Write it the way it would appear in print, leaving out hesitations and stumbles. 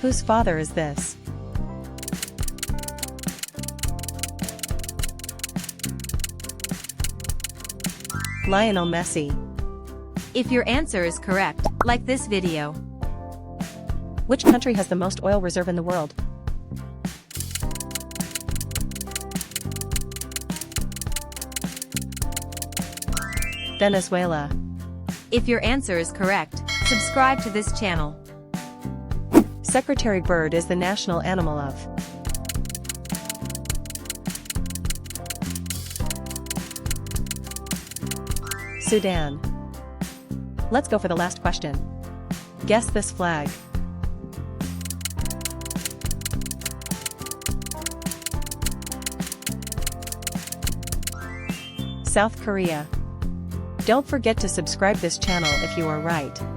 Whose father is this? Lionel Messi. If your answer is correct, like this video. Which country has the most oil reserve in the world? Venezuela. If your answer is correct, subscribe to this channel. Secretary bird is the national animal of. Sudan. Let's go for the last question. Guess this flag. South Korea. Don't forget to subscribe this channel if you are right.